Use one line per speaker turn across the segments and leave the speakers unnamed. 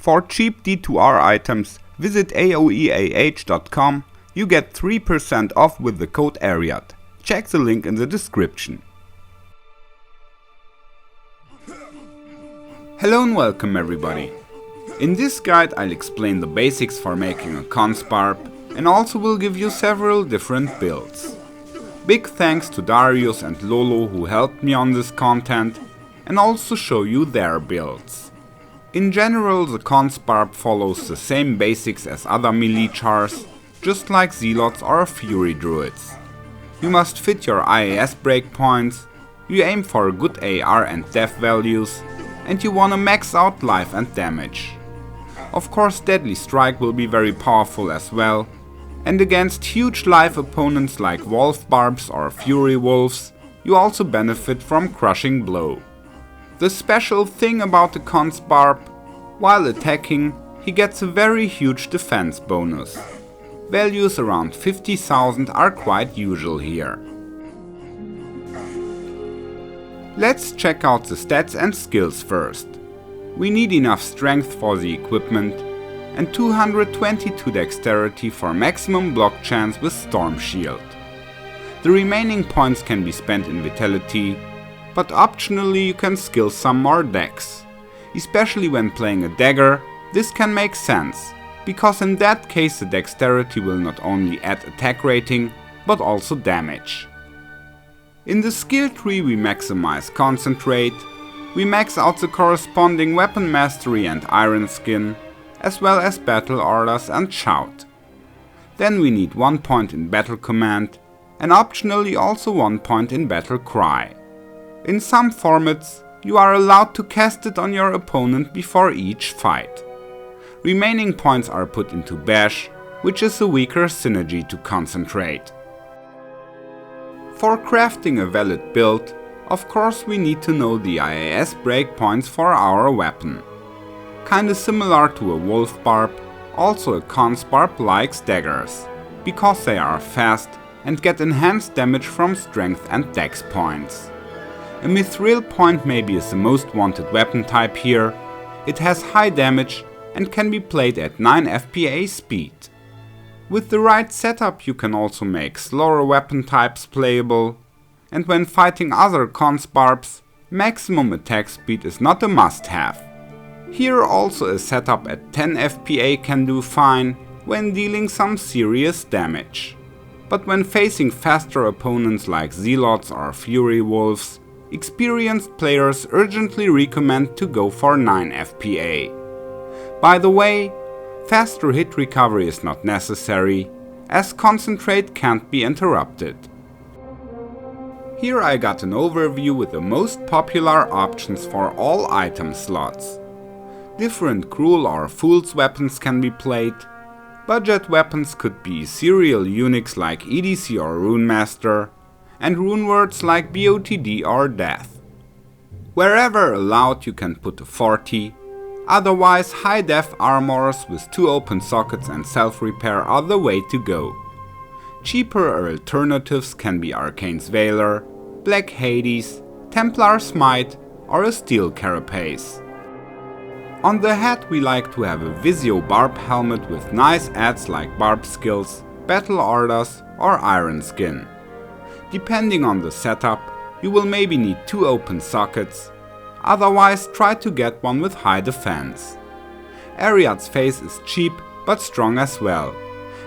For cheap D2R items, visit aoeah.com. You get 3% off with the code Arreat. Check the link in the description. Hello and welcome everybody. In this guide I'll explain the basics for making a Conc Barb and also will give you several different builds. Big thanks to Darius and LoLo who helped me on this content and also show you their builds. In general, the Conc Barb follows the same basics as other melee chars, just like zealots or fury druids. You must fit your IAS breakpoints, you aim for good AR and def values, and you wanna max out life and damage. Of course, Deadly Strike will be very powerful as well, and against huge life opponents like Wolf Barbs or Fury Wolves, you also benefit from Crushing Blow. The special thing about the Conc Barb, while attacking, he gets a very huge defense bonus. Values around 50,000 are quite usual here. Let's check out the stats and skills first. We need enough strength for the equipment and 222 dexterity for maximum block chance with Storm Shield. The remaining points can be spent in Vitality, but optionally you can skill some more dex. Especially when playing a dagger, this can make sense, because in that case the dexterity will not only add attack rating, but also damage. In the skill tree we maximize Concentrate, we max out the corresponding weapon mastery and iron skin, as well as battle orders and shout. Then we need 1 point in battle command and optionally also 1 point in battle cry. In some formats you are allowed to cast it on your opponent before each fight. Remaining points are put into bash, which is a weaker synergy to concentrate. For crafting a valid build, of course we need to know the IAS breakpoints for our weapon. Kinda similar to a Wolf Barb, also a Conc Barb likes daggers, because they are fast and get enhanced damage from strength and dex points. A Mithril point maybe is the most wanted weapon type here. It has high damage and can be played at 9 FPA speed. With the right setup you can also make slower weapon types playable, and when fighting other Conc Barbs, maximum attack speed is not a must-have. Here also a setup at 10 FPA can do fine when dealing some serious damage. But when facing faster opponents like Zealots or Fury Wolves, experienced players urgently recommend to go for 9 FPA. By the way, faster hit recovery is not necessary, as Concentrate can't be interrupted. Here I got an overview with the most popular options for all item slots. Different Cruel or Fool's weapons can be played. Budget weapons could be serial uniques like EDC or Runemaster, and rune words like BOTD or Death. Wherever allowed you can put a 40, otherwise high def armors with 2 open sockets and self-repair are the way to go. Cheaper alternatives can be Arcane's Valor, Black Hades, Templar Smite or a Steel Carapace. On the head we like to have a Visio Barb helmet with nice adds like Barb skills, battle orders or iron skin. Depending on the setup, you will maybe need 2 open sockets, otherwise try to get one with high defense. Arreat's face is cheap but strong as well,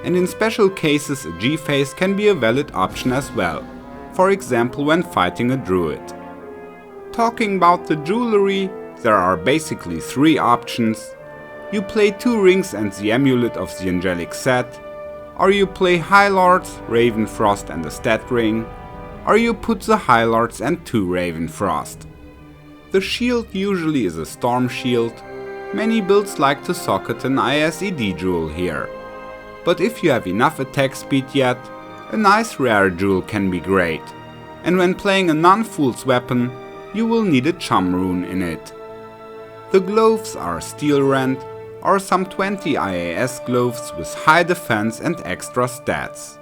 and in special cases a G-face can be a valid option as well, for example when fighting a druid. Talking about the jewelry, there are basically 3 options. You play 2 rings and the amulet of the angelic set, or you play High Lords, Ravenfrost and a stat ring, or you put the High Lords and 2 Ravenfrost. The shield usually is a Storm Shield. Many builds like to socket an ISED jewel here. But if you have enough attack speed yet, a nice rare jewel can be great. And when playing a non-fool's weapon, you will need a chum rune in it. The gloves are Steel Rend or some 20 IAS gloves with high defense and extra stats.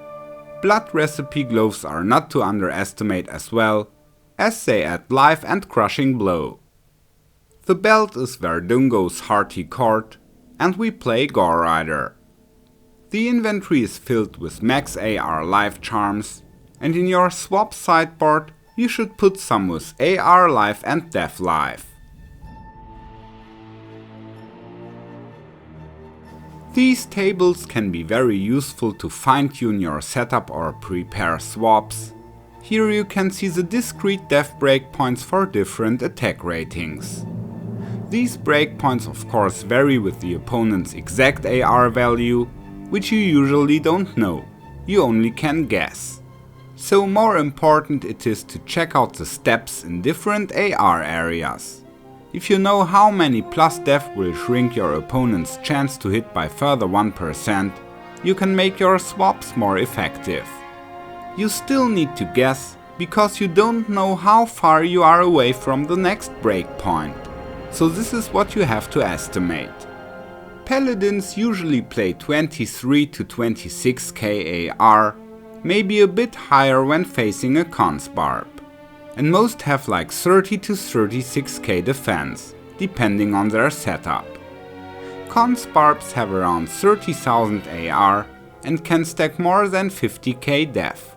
Blood Recipe gloves are not to underestimate as well, as they add life and crushing blow. The belt is Verdungo's Hearty Cord, and we play Gore Rider. The inventory is filled with max AR life charms, and in your swap sideboard you should put some with AR life and Death life. These tables can be very useful to fine-tune your setup or prepare swaps. Here you can see the discrete death breakpoints for different attack ratings. These breakpoints of course vary with the opponent's exact AR value, which you usually don't know, you only can guess. So more important it is to check out the steps in different AR areas. If you know how many plus def will shrink your opponent's chance to hit by further 1%, you can make your swaps more effective. You still need to guess, because you don't know how far you are away from the next breakpoint, so this is what you have to estimate. Paladins usually play 23 to 26k AR, maybe a bit higher when facing a Conc Barb. And most have like 30 to 36k defense, depending on their setup. Conc Barbs have around 30,000 AR and can stack more than 50k def,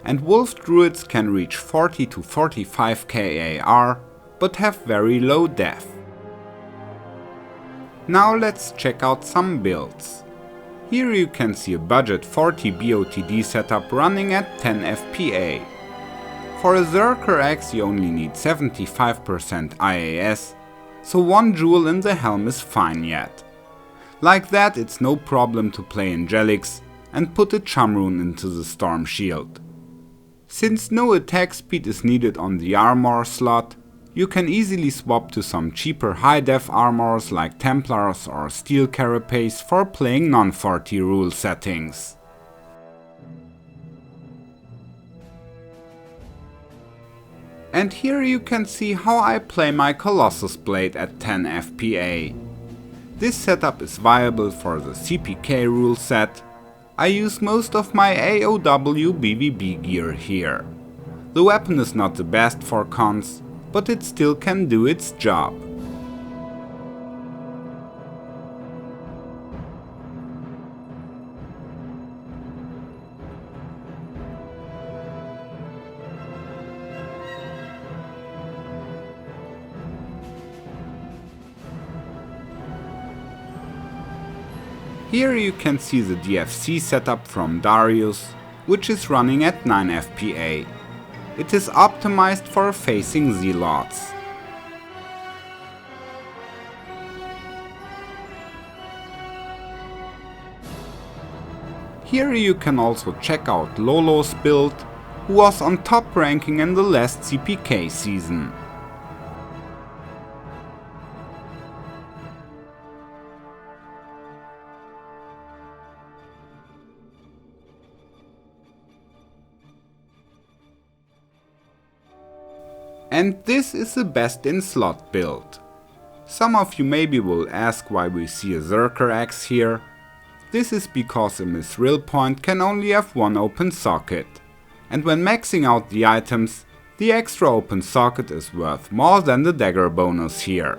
and Wolf Druids can reach 40 to 45k AR, but have very low def. Now let's check out some builds. Here you can see a budget 40 BOTD setup running at 10 FPA. For a Zerker Axe you only need 75% IAS, so one jewel in the helm is fine yet. Like that it's no problem to play Angelics and put a Chum Rune into the Storm Shield. Since no attack speed is needed on the armor slot, you can easily swap to some cheaper high def armors like Templars or Steel Carapace for playing non-40 rule settings. And here you can see how I play my Colossus Blade at 10 FPA. This setup is viable for the CPK rule set. I use most of my AOW BVB gear here. The weapon is not the best for cons, but it still can do its job. Here you can see the DFC setup from Darius, which is running at 9 FPA. It is optimized for facing Zealots. Here you can also check out LoLo's build, who was on top ranking in the last CPK season. And this is the best in slot build. Some of you maybe will ask why we see a Zerker Axe here. This is because a Mithril point can only have one open socket. And when maxing out the items, the extra open socket is worth more than the dagger bonus here.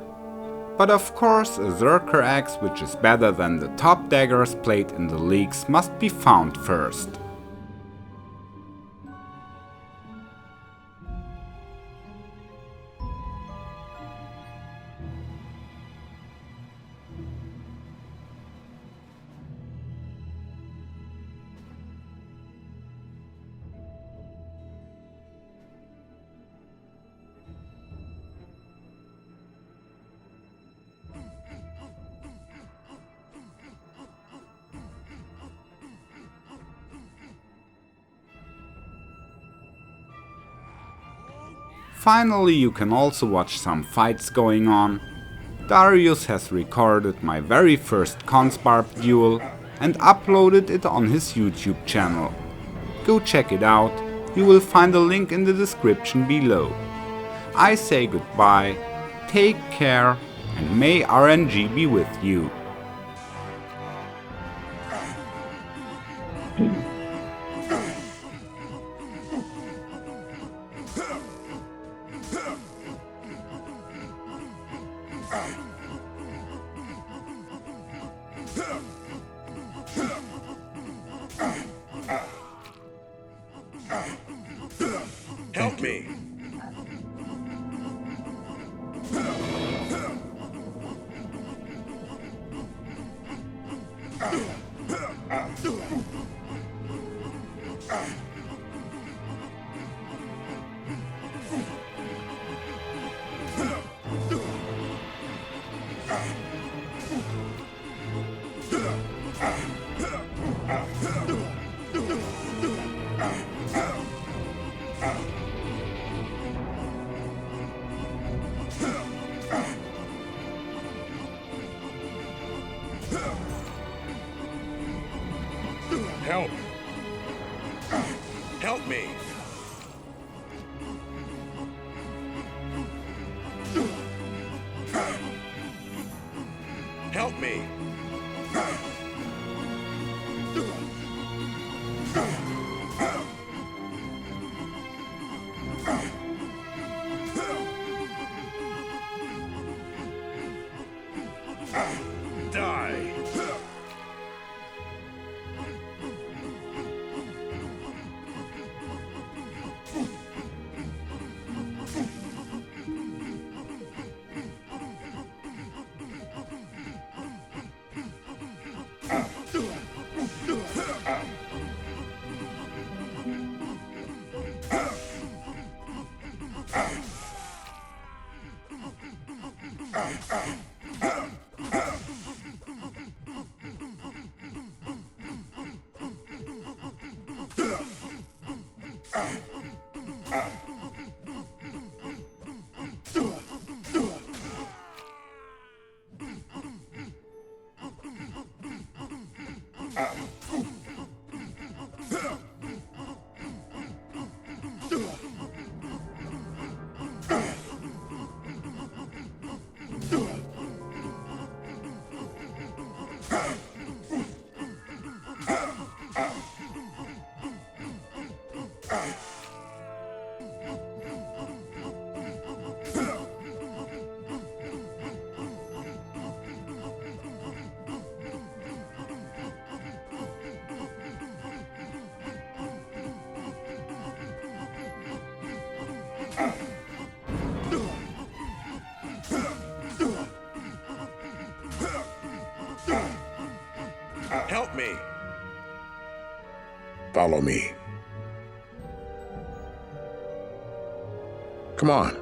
But of course a Zerker Axe which is better than the top daggers played in the leagues must be found first. Finally, you can also watch some fights going on. Darius has recorded my very first Conc Barb duel and uploaded it on his YouTube channel. Go check it out, you will find a link in the description below. I say goodbye, take care, and may RNG be with you.
Help me. Help. Help me. Help me. Die. Help me.
Follow me. Come on.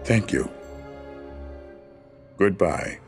Thank you. Goodbye.